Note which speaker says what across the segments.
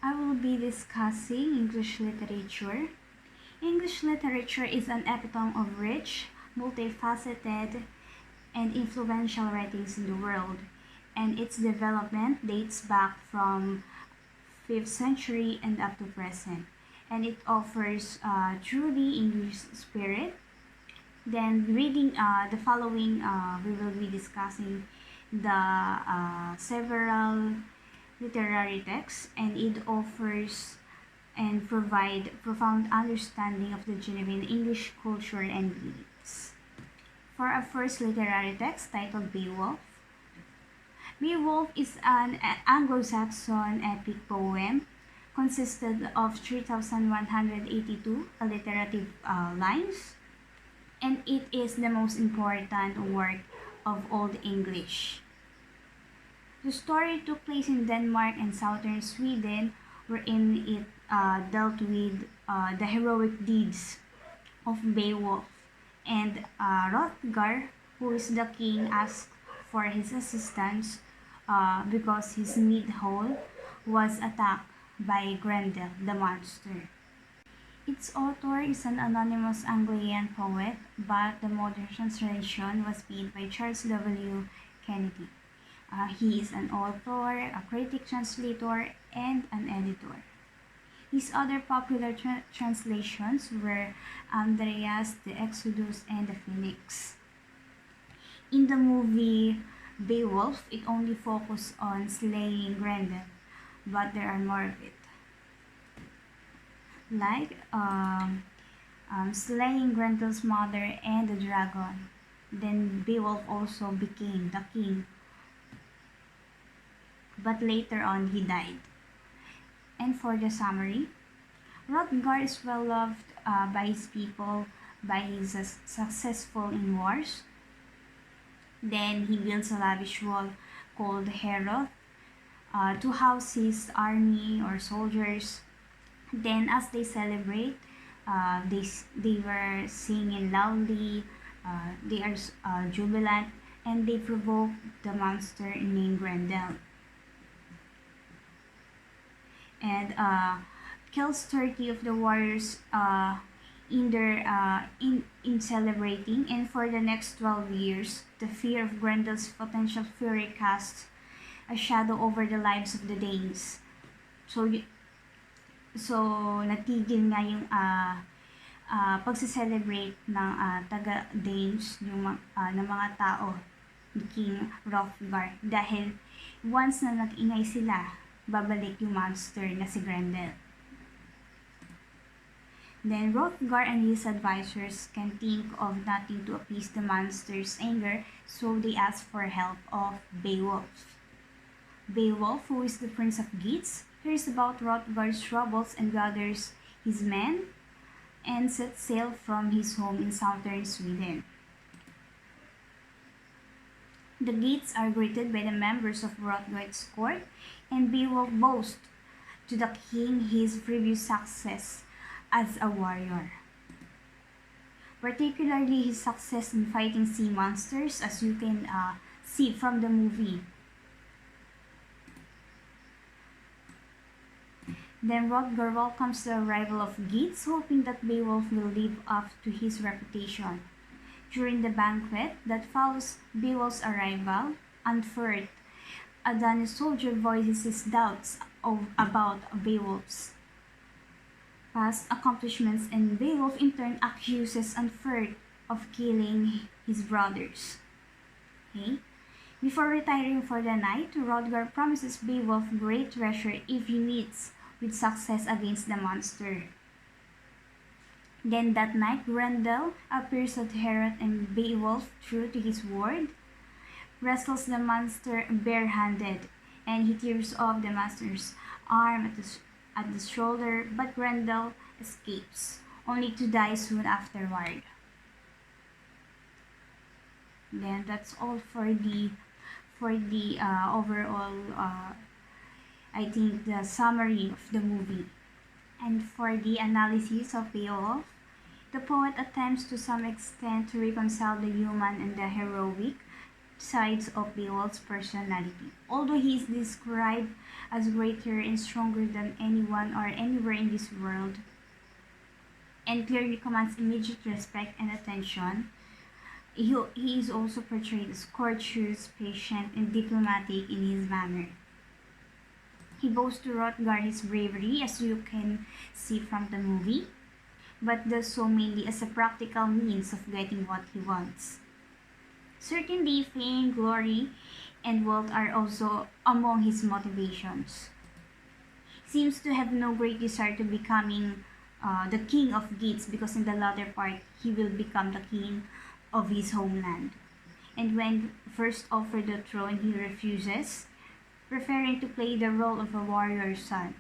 Speaker 1: I will be discussing English literature. English literature is an epitome of rich, multifaceted, and influential writings in the world, and its development dates back from 5th century and up to present. And it offers truly English spirit. Then reading the following, we will be discussing the several literary texts, and it offers and provide profound understanding of the genuine English culture and beliefs. For our first literary text titled Beowulf. Beowulf is an Anglo-Saxon epic poem consisted of 3,182 alliterative lines, and it is the most important work of Old English. The story took place in Denmark and southern Sweden, wherein it dealt with the heroic deeds of Beowulf, and Hrothgar, who is the king, asked for his assistance because his mead hall was attacked by Grendel, the monster. Its author is an anonymous Anglian poet, but the modern translation was made by Charles W. Kennedy. He is an author, a critic, translator, and an editor. His other popular translations were Andreas, the Exodus, and the Phoenix. In the movie Beowulf, it only focused on slaying Grendel, but there are more of it. Like slaying Grendel's mother and the dragon. Then Beowulf also became the king, but later on he died. And for the summary, Hrothgar is well loved by his people, by his successful in wars. Then he builds a lavish wall called Heroth to house his army or soldiers. Then as they celebrate, they were singing loudly, they are jubilant, and they provoke the monster named Grendel. And kills 30 of the warriors in celebrating. And for the next 12 years, the fear of Grendel's potential fury casts a shadow over the lives of the Danes. So natigil nga yung pagse-celebrate ng taga-Danes ng mga tao ni King Hrothgar, dahil once na nag-ingay sila, babalik yung monster na si Grendel. Then Hrothgar and his advisors can think of nothing to appease the monster's anger, so they ask for help of Beowulf. Beowulf, who is the prince of Geats, hears about Hrothgar's troubles and gathers his men and sets sail from his home in southern Sweden. The Geats are greeted by the members of Hrothgar's court, and Beowulf boasts to the king his previous success as a warrior, particularly his success in fighting sea monsters, as you can see from the movie. Then Hrothgar welcomes the arrival of Geats, hoping that Beowulf will live up to his reputation. During the banquet that follows Beowulf's arrival, unfurled, a Danish soldier voices his doubts about Beowulf's past accomplishments, and Beowulf in turn accuses Unferth of killing his brothers. Okay? Before retiring for the night, Hrothgar promises Beowulf great treasure if he meets with success against the monster. Then that night, Grendel appears at Heroth, and Beowulf, true to his word, wrestles the monster barehanded, and he tears off the monster's arm at the shoulder, but Grendel escapes, only to die soon afterward. Then that's all for the overall I think the summary of the movie. And for the analysis of Beowulf, the poet attempts to some extent to reconcile the human and the heroic, sides of Beowulf's personality. Although he is described as greater and stronger than anyone or anywhere in this world, and clearly commands immediate respect and attention, he is also portrayed as courteous, patient, and diplomatic in his manner. He boasts to Hrothgar his bravery, as you can see from the movie, but does so mainly as a practical means of getting what he wants. Certainly, fame, glory, and wealth are also among his motivations. He seems to have no great desire to becoming the king of Geats, because in the latter part, he will become the king of his homeland. And when first offered the throne, he refuses, preferring to play the role of a warrior's son.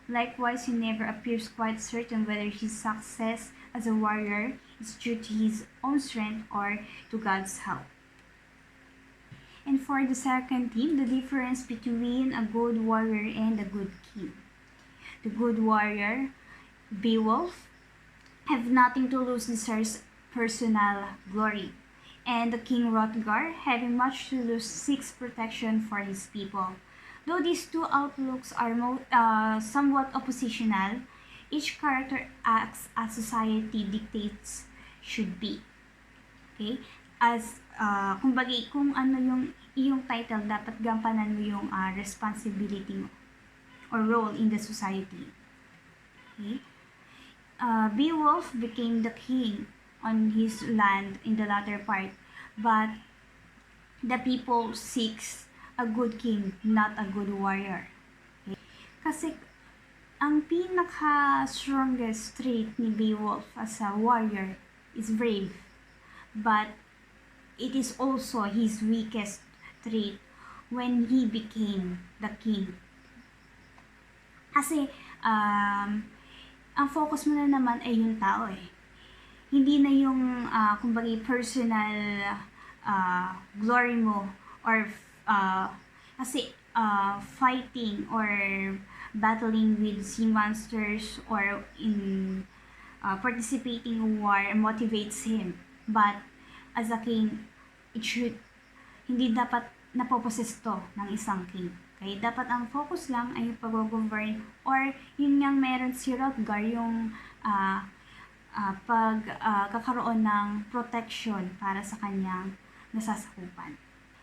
Speaker 1: Likewise, he never appears quite certain whether his success as a warrior is due to his own strength or to God's help. And for the second theme, the difference between a good warrior and a good king. The good warrior, Beowulf, have nothing to lose, desires personal glory. And the king Hrothgar, having much to lose, seeks protection for his people. Though these two outlooks are somewhat oppositional, each character acts as society dictates should be. Okay? As, kumbaga, kung ano yung iyong title, dapat gampanan mo yung responsibility mo or role in the society. Okay? Beowulf became the king on his land in the latter part, but the people seeks a good king, not a good warrior. Okay? Kasi ang pinaka-strongest trait ni Beowulf as a warrior is brave, but it is also his weakest trait when he became the king. Kasi ang focus mo na naman ay yung tao eh. Hindi na yung kumbaga personal glory mo or kasi fighting or battling with sea monsters or in participating in war motivates him. But as a king, it should hindi dapat napoposes to ng isang king. Okay? Dapat ang focus lang ay yung pag-govern or yun nga meron si Hrothgar yung pagkakaroon ng protection para sa kanyang nasasakupan.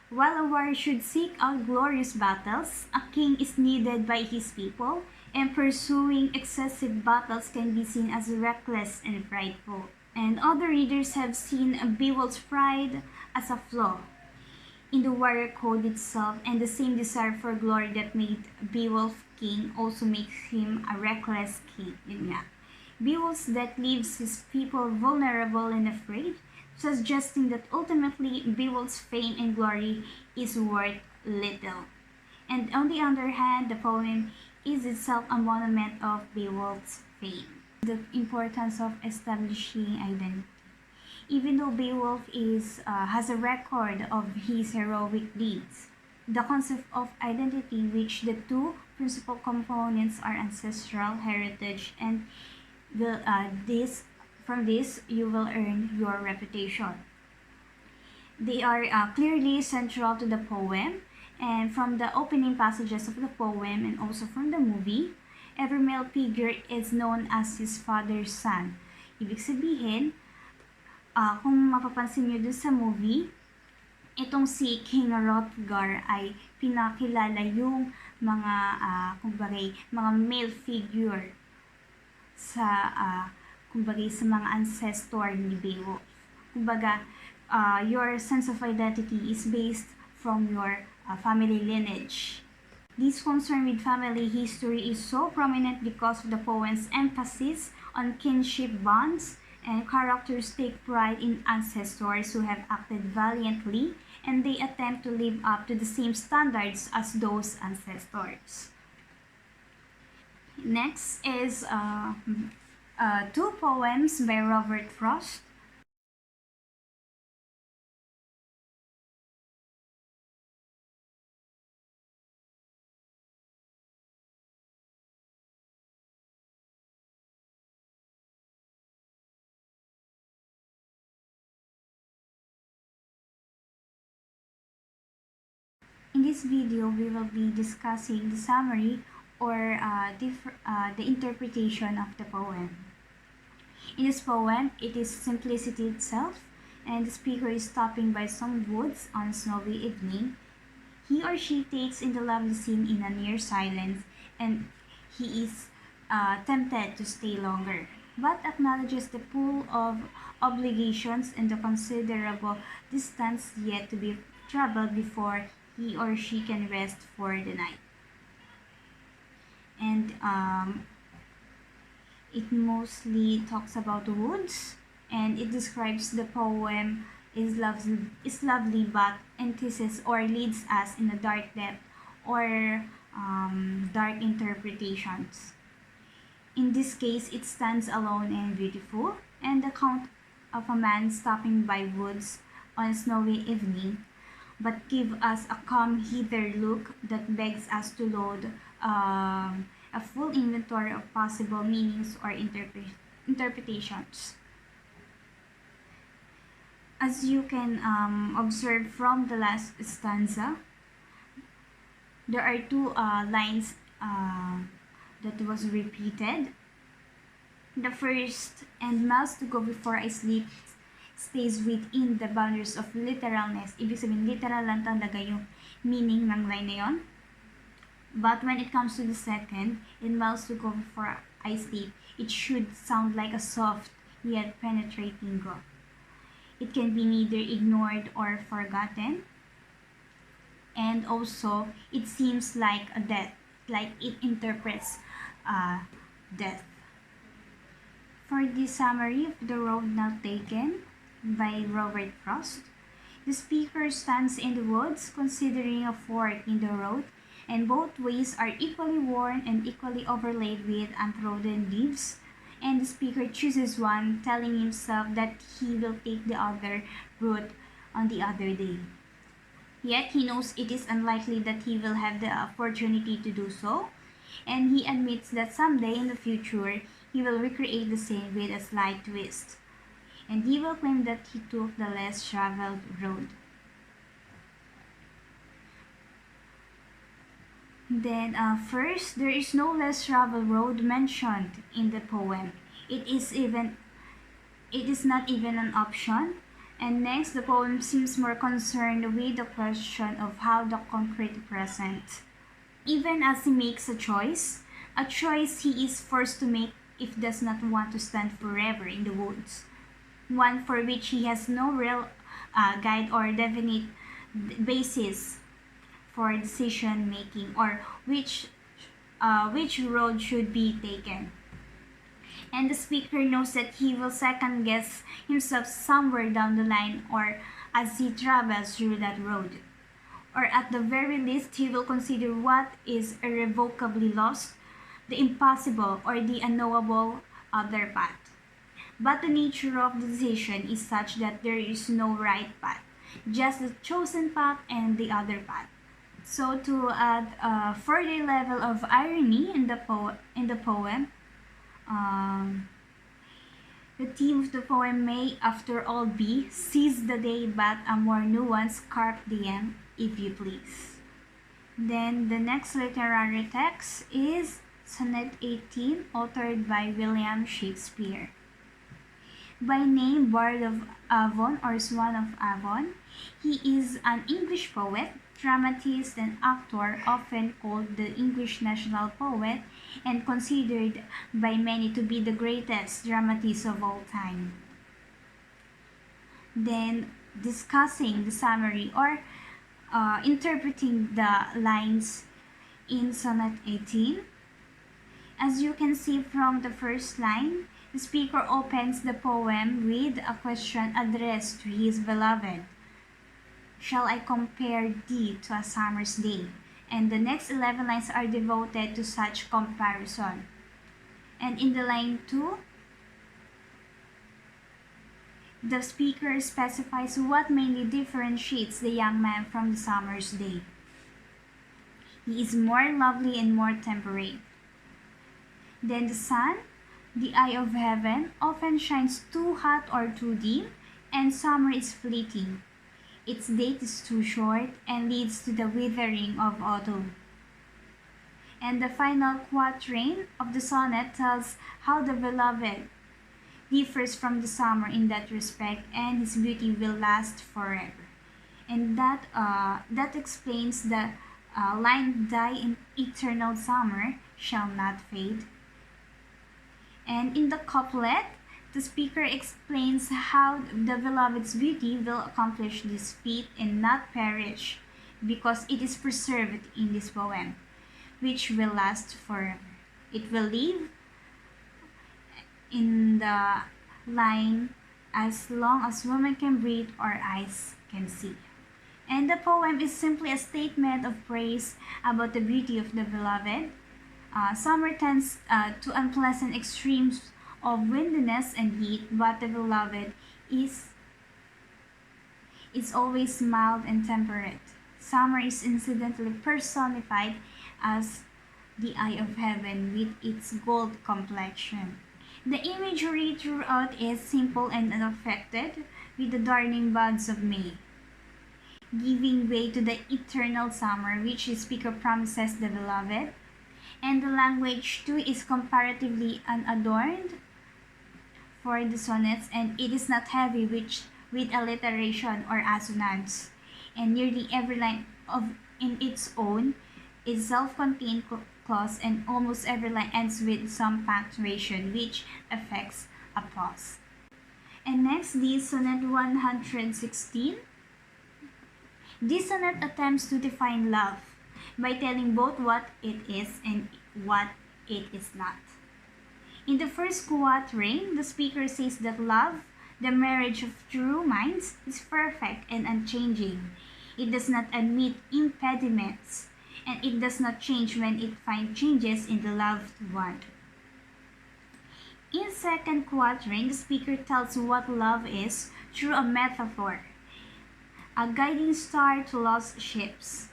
Speaker 1: While a warrior should seek out glorious battles, a king is needed by his people, and pursuing excessive battles can be seen as reckless and prideful. And other readers have seen Beowulf's pride as a flaw in the warrior code itself, and the same desire for glory that made Beowulf king also makes him a reckless king. Yun nga. Beowulf's death leaves his people vulnerable and afraid, suggesting that ultimately Beowulf's fame and glory is worth little. And on the other hand, the poem is itself a monument of Beowulf's fame. The importance of establishing identity. Even though Beowulf has a record of his heroic deeds, the concept of identity, which the two principal components are ancestral heritage, and from this you will earn your reputation. They are clearly central to the poem, and from the opening passages of the poem and also from the movie, every male figure is known as his father's son. Ibig sabihin, kung mapapansin nyo dun sa movie, itong si King Hrothgar ay pinakilala yung mga mga male figure sa sa mga ancestor ni Beowulf. Kumbaga, your sense of identity is based from your family lineage. This concern with family history is so prominent because of the poem's emphasis on kinship bonds, and characters take pride in ancestors who have acted valiantly, and they attempt to live up to the same standards as those ancestors. Next is two poems by Robert Frost. In this video, we will be discussing the summary or the interpretation of the poem. In this poem, it is simplicity itself, and the speaker is stopping by some woods on a snowy evening. He or she takes in the lovely scene in a near silence, and he is tempted to stay longer, but acknowledges the pull of obligations and the considerable distance yet to be traveled before he or she can rest for the night. And it mostly talks about the woods, and it describes the poem is lovely but entices or leads us in a dark depth or dark interpretations. In this case, it stands alone and beautiful, and the account of a man stopping by woods on a snowy evening, but give us a calm hither look that begs us to load a full inventory of possible meanings or interpretations. As you can observe from the last stanza, there are two lines that was repeated. The first, "and miles to go before I sleep," stays within the boundaries of literalness. Ibig sabihin, literal lang talaga yung meaning ng line na yun. But when it comes to the second, "in miles to go before I sleep," it should sound like a soft yet penetrating go. It can be neither ignored or forgotten. And also, it seems like a death, like it interprets death. For the summary of The Road Not Taken by Robert Frost, the speaker stands in the woods considering a fork in the road, and both ways are equally worn and equally overlaid with untrodden leaves, and the speaker chooses one, telling himself that he will take the other route on the other day. Yet he knows it is unlikely that he will have the opportunity to do so, and he admits that someday in the future he will recreate the scene with a slight twist, and he will claim that he took the less traveled road. Then first, there is no less traveled road mentioned in the poem. It is not even an option. And next, the poem seems more concerned with the question of how the concrete present. Even as he makes a choice he is forced to make if he does not want to stand forever in the woods, one for which he has no real guide or definite basis for decision making, or which road should be taken. And the speaker knows that he will second guess himself somewhere down the line or as he travels through that road. Or at the very least, he will consider what is irrevocably lost, the impossible or the unknowable other path. But the nature of the decision is such that there is no right path, just the chosen path and the other path. So to add a further level of irony in the poem, the theme of the poem may, after all, be "seize the day, but a more nuanced carpe diem, if you please." Then the next literary text is Sonnet 18, authored by William Shakespeare. By name Bard of Avon or Swan of Avon, he is an English poet, dramatist, and actor, often called the English national poet and considered by many to be the greatest dramatist of all time. Then, discussing the summary or interpreting the lines in Sonnet 18. As you can see from the first line, the speaker opens the poem with a question addressed to his beloved. "Shall I compare thee to a summer's day?" And the next 11 lines are devoted to such comparison. And in the line 2, the speaker specifies what mainly differentiates the young man from the summer's day. He is more lovely and more temperate. Then the sun, the eye of heaven, often shines too hot or too dim, and summer is fleeting. its date is too short and leads to the withering of autumn. And the final quatrain of the sonnet tells how the beloved differs from the summer in that respect, and his beauty will last forever. And that explains the line, "Thy in eternal summer shall not fade." And in the couplet, the speaker explains how the beloved's beauty will accomplish this feat and not perish, because it is preserved in this poem, which will last forever. It will live in the line, "As long as woman can breathe or eyes can see." And the poem is simply a statement of praise about the beauty of the beloved. Summer tends to unpleasant extremes of windiness and heat, but the beloved is always mild and temperate. Summer is incidentally personified as the eye of heaven with its gold complexion. The imagery throughout is simple and unaffected, with the darning buds of May, giving way to the eternal summer which the speaker promises the beloved. And the language too is comparatively unadorned for the sonnets, and it is not heavy with alliteration or assonance, and nearly every line in its own is self-contained clause, and almost every line ends with some punctuation which affects a pause. And next, the sonnet 116. This sonnet attempts to define love by telling both what it is and what it is not. In the first quatrain, the speaker says that love, the marriage of true minds, is perfect and unchanging. It does not admit impediments, and it does not change when it finds changes in the loved one. In second quatrain, the speaker tells what love is through a metaphor, a guiding star to lost ships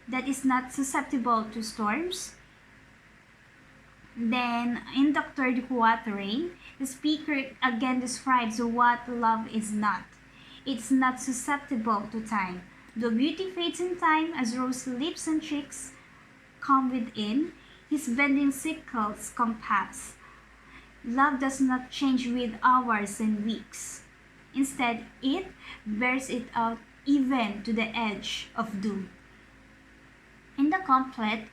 Speaker 1: that is not susceptible to storms. Then, in the third quatrain, the speaker again describes what love is not. It's not susceptible to time. Though beauty fades in time, as rosy lips and cheeks come within his bending sickle's compass, love does not change with hours and weeks. Instead, it bears it out even to the edge of doom. In the couplet,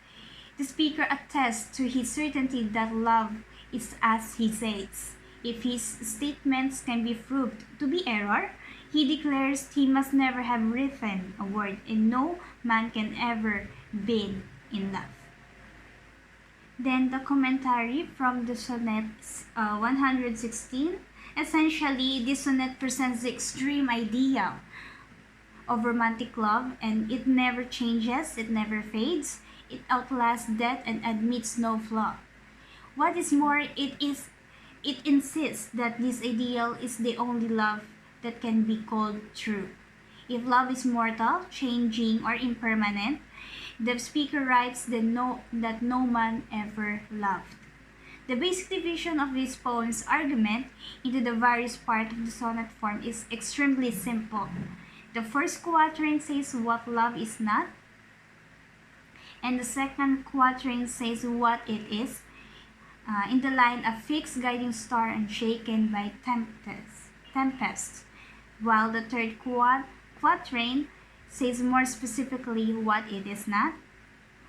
Speaker 1: the speaker attests to his certainty that love is as he says. If his statements can be proved to be error, he declares he must never have written a word, and no man can ever be in love. Then the commentary from the sonnet 116. Essentially, this sonnet presents the extreme ideal of romantic love, and it never changes, it never fades, it outlasts death and admits no flaw. What is more, it insists that this ideal is the only love that can be called true. If love is mortal, changing, or impermanent, the speaker writes that no man ever loved. The basic division of this poem's argument into the various parts of the sonnet form is extremely simple. The first quatrain says what love is not, and the second quatrain says what it is, in the line, "A fixed guiding star unshaken by tempest," while the third quatrain says more specifically what it is not,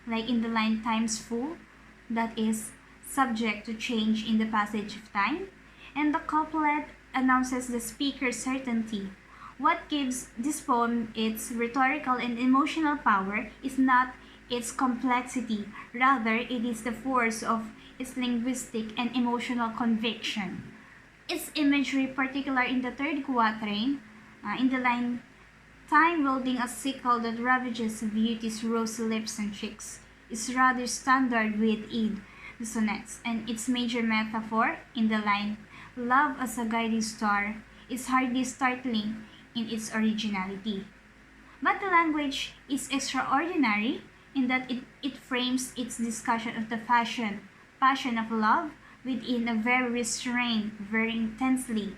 Speaker 1: like in the line, "Time's full," that is subject to change in the passage of time, and the couplet announces the speaker's certainty. What gives this poem its rhetorical and emotional power is not its complexity, rather it is the force of its linguistic and emotional conviction. Its imagery, particularly in the third quatrain, in the line, "Time wielding a sickle that ravages beauty's rosy lips and cheeks," is rather standard within the sonnets, and its major metaphor in the line, "Love as a guiding star," is hardly startling in its originality. But the language is extraordinary in that it frames its discussion of the passion of love within a very restrained, very intensely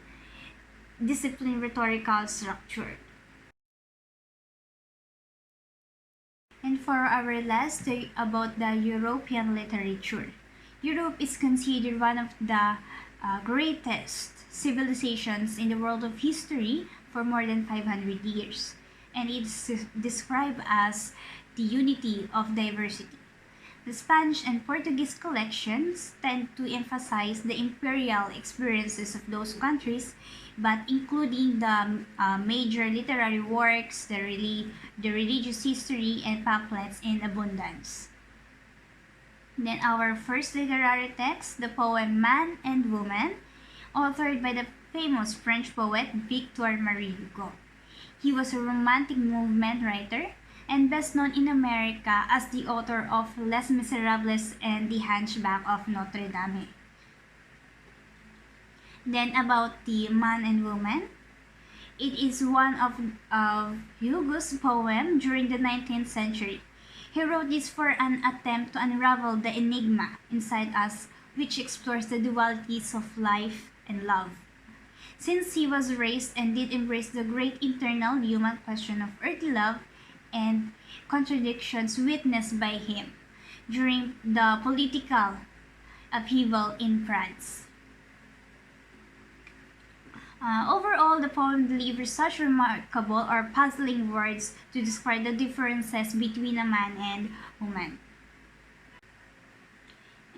Speaker 1: disciplined rhetorical structure. And for our last, about the European literature. Europe is considered one of the greatest civilizations in the world of history for more than 500 years. And it's described as the unity of diversity. The Spanish and Portuguese collections tend to emphasize the imperial experiences of those countries, but including the major literary works, the religious history, and pamphlets in abundance. Then our first literary text, the poem Man and Woman, authored by the famous French poet Victor Marie Hugo. He was a romantic movement writer and best known in America as the author of Les Miserables and The Hunchback of Notre Dame. Then about the Man and Woman, it is one of Hugo's poem during the 19th century. He wrote this for an attempt to unravel the enigma inside us, which explores the dualities of life and love. Since he was raised and did embrace the great internal human question of earthly love and contradictions witnessed by him during the political upheaval in France. Overall, the poem delivers such remarkable or puzzling words to describe the differences between a man and woman.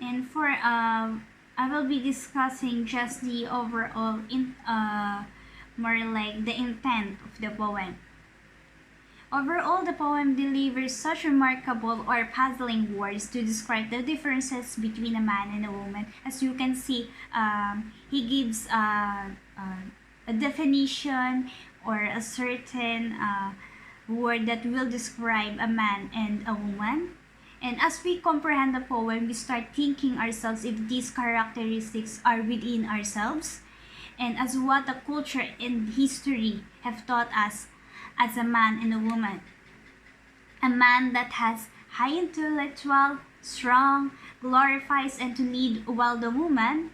Speaker 1: And for I will be discussing just the overall more like the intent of the poem. Overall, the poem delivers such remarkable or puzzling words to describe the differences between a man and a woman. As you can see, he gives a definition or a certain word that will describe a man and a woman. And as we comprehend the poem, we start thinking ourselves if these characteristics are within ourselves, and as what the culture and history have taught us as a man and a woman. A man that has high intellectual, strong, glorifies and to lead, while the woman,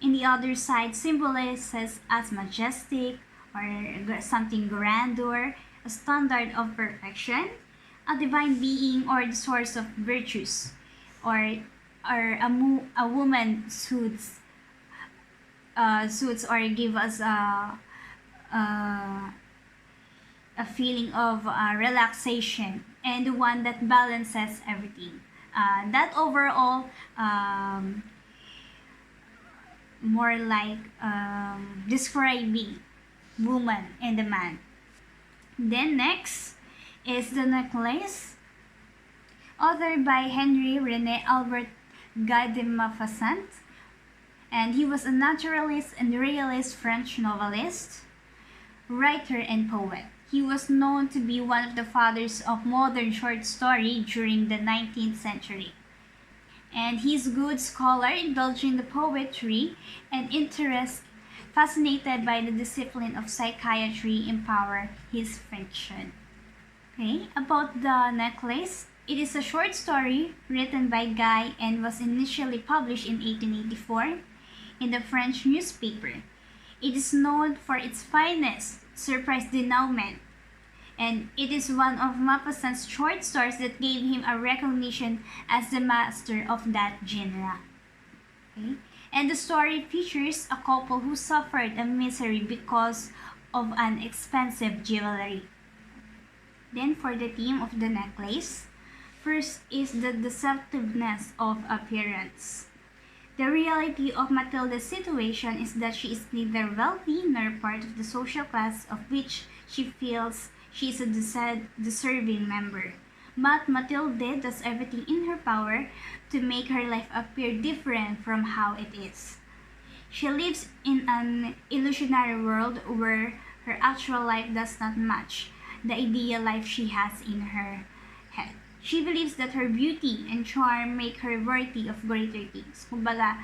Speaker 1: in the other side, symbolizes as majestic or something grandeur, a standard of perfection, a divine being or the source of virtues, or a woman suits or give us a feeling of relaxation, and the one that balances everything. That overall more like describing woman and the man. Then next is the necklace, authored by Henry René Albert Guy de Maupassant, and he was a naturalist and realist French novelist, writer, and poet. He was known to be one of the fathers of modern short story during the 19th century. And he's a good scholar, indulging the poetry and interest, fascinated by the discipline of psychiatry, empower his fiction. Okay, about the necklace. It is a short story written by Guy and was initially published in 1884 in the French newspaper. It is known for its finest surprise denouement, and it is one of Maupassant's short stories that gave him a recognition as the master of that genre. Okay? And the story features a couple who suffered a misery because of an expensive jewelry. Then for the theme of the necklace, first is the deceptiveness of appearance. The reality of Matilda's situation is that she is neither wealthy nor part of the social class of which she feels she is a deserving member. But Matilde does everything in her power to make her life appear different from how it is. She lives in an illusionary world where her actual life does not match the ideal life she has in her head. She believes that her beauty and charm make her worthy of greater things. Kumbaga,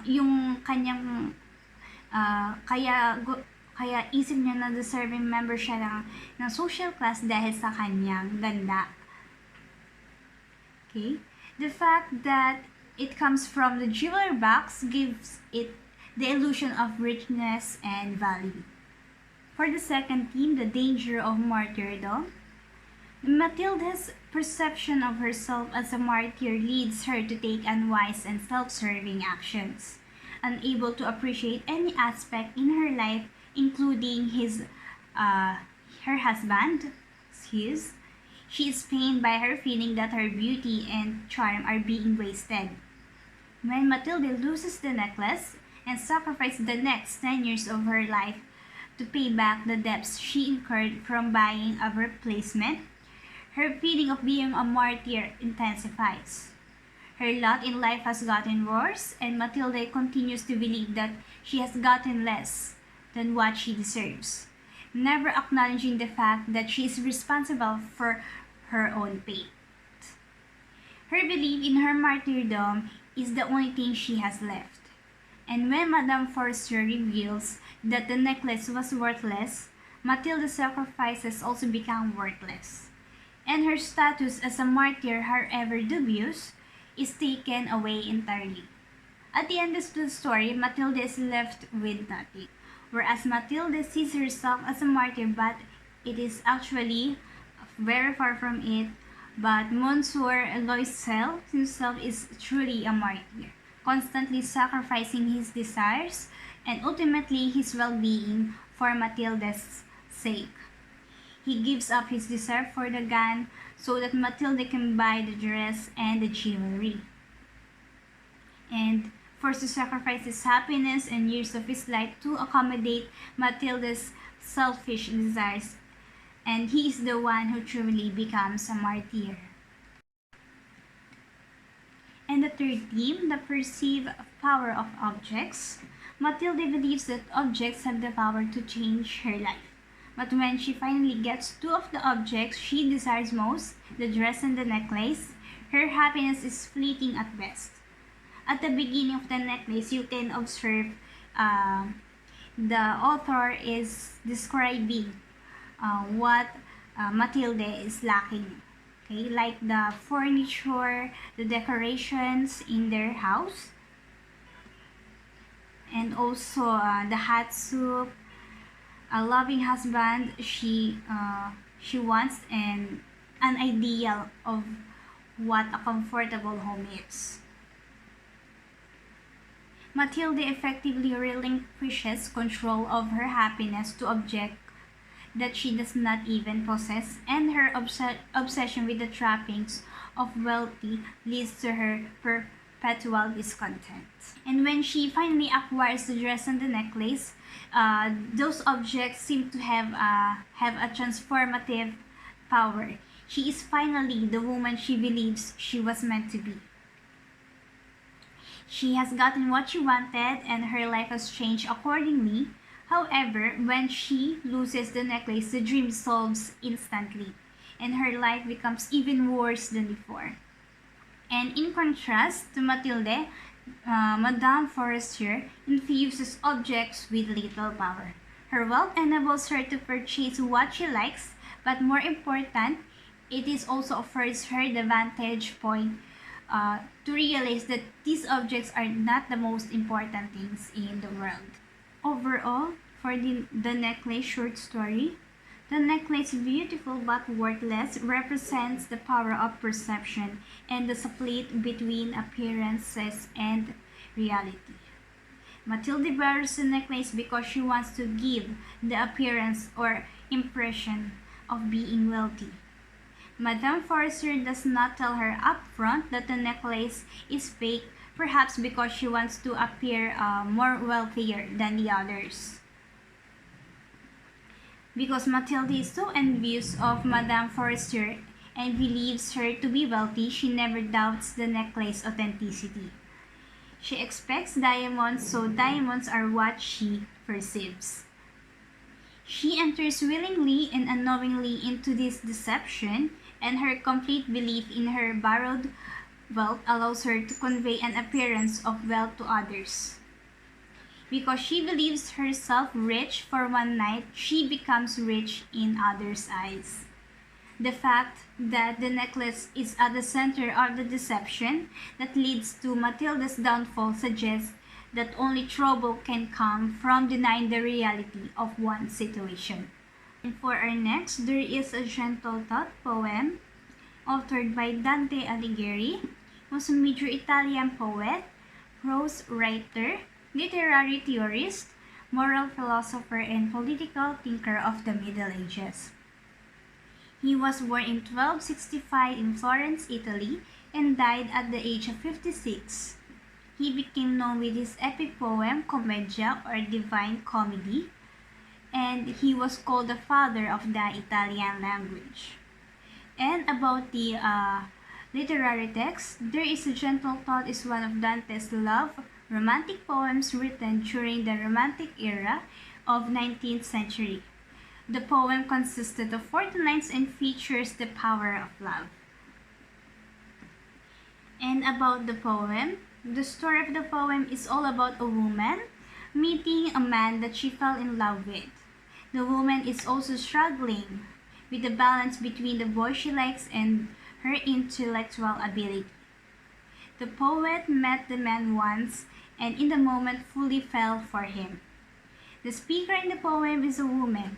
Speaker 1: yung kanyang kaya isip niya na deserving member siya ng social class dahil sa kanyang ganda. Okay? The fact that it comes from the jewelry box gives it the illusion of richness and value. For the second theme, the danger of martyrdom, Matilda's perception of herself as a martyr leads her to take unwise and self-serving actions. Unable to appreciate any aspect in her life, including her husband, she is pained by her feeling that her beauty and charm are being wasted. When Matilda loses the necklace and sacrifices the next 10 years of her life to pay back the debts she incurred from buying a replacement, her feeling of being a martyr intensifies. Her lot in life has gotten worse, and Matilda continues to believe that she has gotten less than what she deserves, never acknowledging the fact that she is responsible for her own fate. Her belief in her martyrdom is the only thing she has left. And when Madame Forrester reveals that the necklace was worthless, Matilda's sacrifices also become worthless, and her status as a martyr, however dubious, is taken away entirely. At the end of the story, Matilda is left with nothing. Whereas Matilda sees herself as a martyr, but it is actually very far from it. But Monsieur Loisel himself is truly a martyr, constantly sacrificing his desires and ultimately his well-being for Matilda's sake. He gives up his desire for the gun so that Matilda can buy the dress and the jewelry, and forced to sacrifice his happiness and years of his life to accommodate Matilda's selfish desires, and he is the one who truly becomes a martyr. And the third theme, the perceived power of objects. Matilda believes that objects have the power to change her life. But when she finally gets two of the objects she desires most, the dress and the necklace, her happiness is fleeting at best. At the beginning of the necklace, you can observe the author is describing what Matilda is lacking. Okay, like the furniture, the decorations in their house, and also the hot soup, a loving husband she wants, and an ideal of what a comfortable home is. Matilda effectively relinquishes control of her happiness to object that she does not even possess, and her obsession with the trappings of wealthy leads to her perpetual discontent. And when she finally acquires the dress and the necklace, those objects seem to have a transformative power. She is finally the woman she believes she was meant to be. She has gotten what she wanted, and her life has changed accordingly. However, when she loses the necklace, the dream dissolves instantly, and her life becomes even worse than before. And in contrast to Matilda, Madame Forrester infuses objects with little power. Her wealth enables her to purchase what she likes, but more important, it is also offers her the vantage point to realize that these objects are not the most important things in the world. Overall, for the necklace short story, the necklace, beautiful but worthless, represents the power of perception and the split between appearances and reality. Matilda wears the necklace because she wants to give the appearance or impression of being wealthy. Madame Forrester does not tell her upfront that the necklace is fake, perhaps because she wants to appear more wealthier than the others. Because Matilda is so envious of Madame Forrester and believes her to be wealthy, she never doubts the necklace's authenticity. She expects diamonds, so diamonds are what she perceives. She enters willingly and unknowingly into this deception, and her complete belief in her borrowed wealth allows her to convey an appearance of wealth to others. Because she believes herself rich for one night, she becomes rich in others' eyes. The fact that the necklace is at the center of the deception that leads to Matilda's downfall suggests that only trouble can come from denying the reality of one's situation. And for our next, there is a gentle thought poem authored by Dante Alighieri, who was a major Italian poet, prose writer, literary theorist, moral philosopher, and political thinker of the Middle Ages. He was born in 1265 in Florence, Italy, and died at the age of 56. He became known with his epic poem, Commedia, or Divine Comedy, and he was called the father of the Italian language. And about the literary text, There is a Gentle Thought is one of Dante's love romantic poems written during the Romantic era of 19th century. The poem consisted of 40 lines and features the power of love. And about the poem, the story of the poem is all about a woman meeting a man that she fell in love with. The woman is also struggling with the balance between the boy she likes and her intellectual ability. The poet met the man once and in the moment fully fell for him. The speaker in the poem is a woman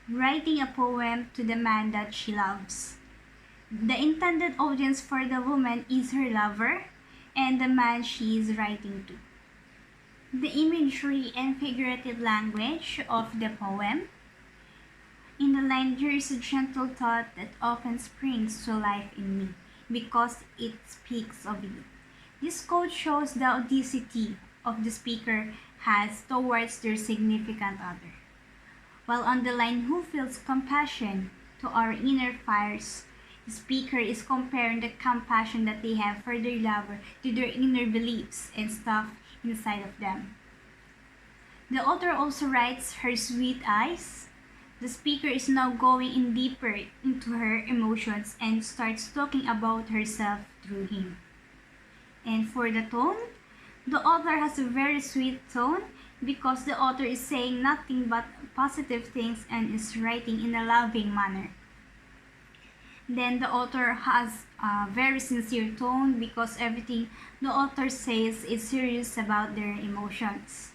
Speaker 1: writing a poem to the man that she loves. The intended audience for the woman is her lover and the man she is writing to. The imagery and figurative language of the poem. In the line, there is a gentle thought that often springs to life in me because it speaks of you. This quote shows the audacity of the speaker has towards their significant other. While on the line, who feels compassion to our inner fires, the speaker is comparing the compassion that they have for their lover to their inner beliefs and stuff inside of them. The author also writes her sweet eyes. The speaker is now going in deeper into her emotions and starts talking about herself through him. And for the tone, the author has a very sweet tone because the author is saying nothing but positive things and is writing in a loving manner. Then the author has a very sincere tone because everything the author says is serious about their emotions.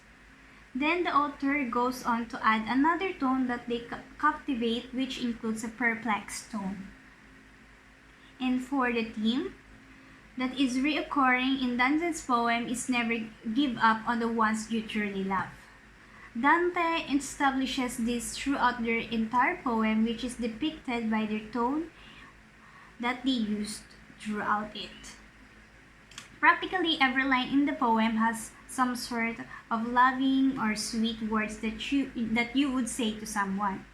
Speaker 1: Then the author goes on to add another tone that they captivate, which includes a perplexed tone. And for the theme that is reoccurring in Dante's poem is never give up on the ones you truly love. Dante establishes this throughout their entire poem, which is depicted by their tone that they used throughout it. Practically every line in the poem has some sort of loving or sweet words that you would say to someone.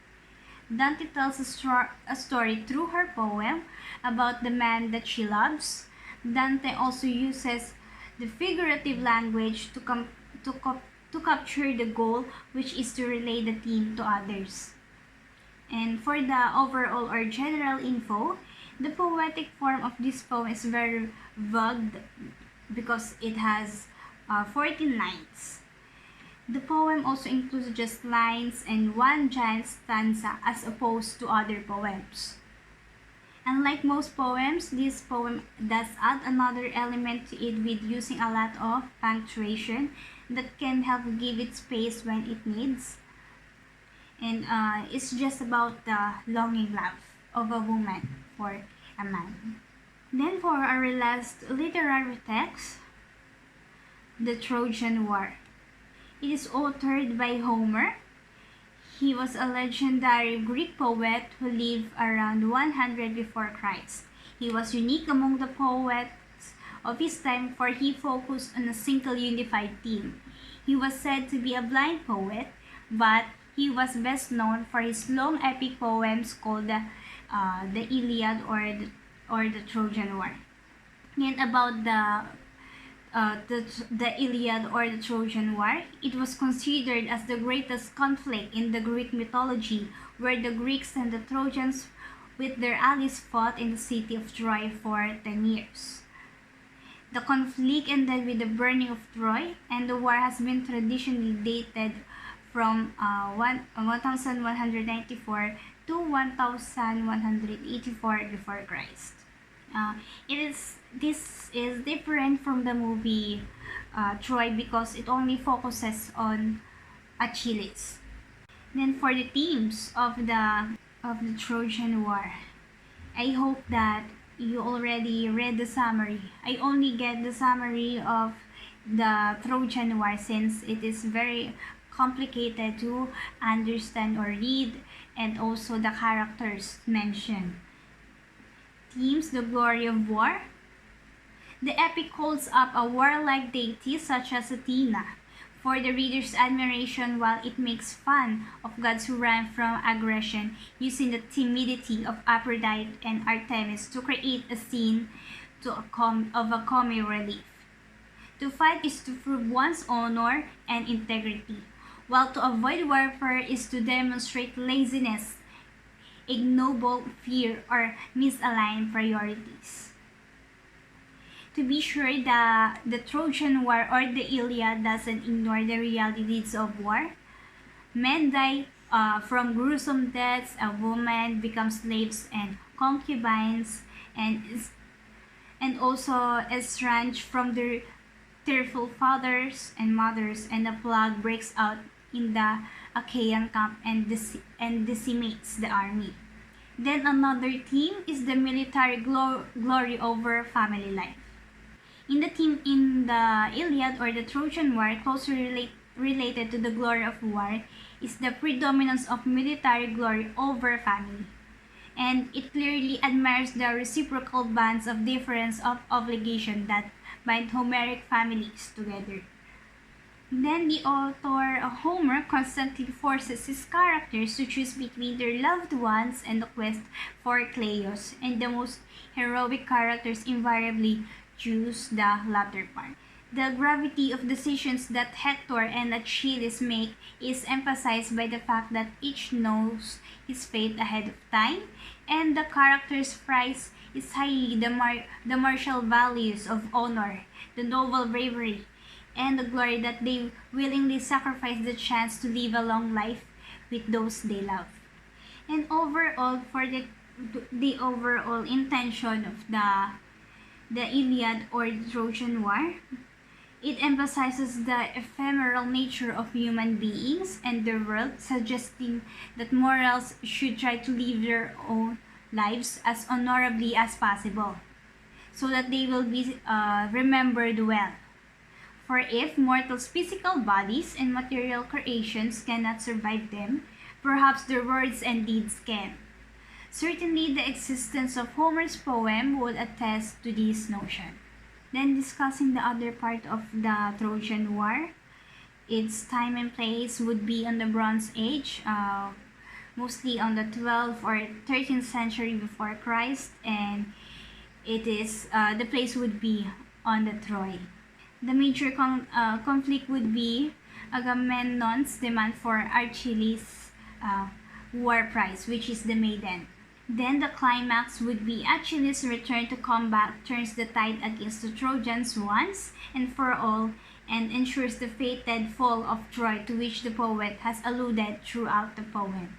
Speaker 1: Dante tells a story through her poem about the man that she loves. Dante also uses the figurative language to capture the goal, which is to relay the theme to others. And for the overall or general info, the poetic form of this poem is very vague because it has 14 lines. The poem also includes just lines and one giant stanza as opposed to other poems. Unlike most poems, this poem does add another element to it with using a lot of punctuation that can help give it space when it needs. And it's just about the longing love of a woman for a man. Then for our last literary text, the Trojan War. It is authored by Homer. He was a legendary Greek poet who lived around 100 before Christ. He was unique among the poets of his time for he focused on a single unified theme. He was said to be a blind poet, but he was best known for his long epic poems called the Iliad or the Trojan War. And about the Iliad or the Trojan War, it was considered as the greatest conflict in the Greek mythology, where the Greeks and the Trojans with their allies fought in the city of Troy for 10 years. The conflict ended with the burning of Troy, and the war has been traditionally dated from 1194 to 1184 before Christ. This is different from the movie Troy because it only focuses on Achilles. Then for the themes of the Trojan War, I hope that you already read the summary. I only get the summary of the Trojan War since it is very complicated to understand or read, and also the characters mentioned. Themes: the glory of war. The epic holds up a warlike deity such as Athena for the reader's admiration, while it makes fun of gods who ran from aggression, using the timidity of Aphrodite and Artemis to create a scene of a comic relief. To fight is to prove one's honor and integrity, while to avoid warfare is to demonstrate laziness, ignoble fear, or misaligned priorities. To be sure, the Trojan War or the Iliad doesn't ignore the realities of war. Men die from gruesome deaths, a woman becomes slaves and concubines, and also estranged from their tearful fathers and mothers, and a plague breaks out in the Achaean camp and decimates the army. Then another theme is the military glory over family life. In the Iliad or the Trojan War, closely related to the glory of war, is the predominance of military glory over family. And it clearly admires the reciprocal bands of difference of obligation that bind Homeric families together. Then the author Homer constantly forces his characters to choose between their loved ones and the quest for Cleos, and the most heroic characters invariably choose the latter part. The gravity of decisions that Hector and Achilles make is emphasized by the fact that each knows his fate ahead of time, and the characters' prize is highly the martial values of honor, the noble bravery, and the glory that they willingly sacrifice the chance to live a long life with those they love. And overall, for the overall intention of the Iliad or the Trojan War, it emphasizes the ephemeral nature of human beings and the world, suggesting that mortals should try to live their own lives as honorably as possible, so that they will be remembered well. For if mortals' physical bodies and material creations cannot survive them, perhaps their words and deeds can. Certainly, the existence of Homer's poem would attest to this notion. Then, discussing the other part of the Trojan War, its time and place would be on the Bronze Age, mostly on the 12th or 13th century before Christ, and the place would be on the Troy. The major conflict would be Agamemnon's demand for Achilles' war prize, which is the maiden. Then the climax would be Achilles' return to combat turns the tide against the Trojans once and for all, and ensures the fated fall of Troy, to which the poet has alluded throughout the poem.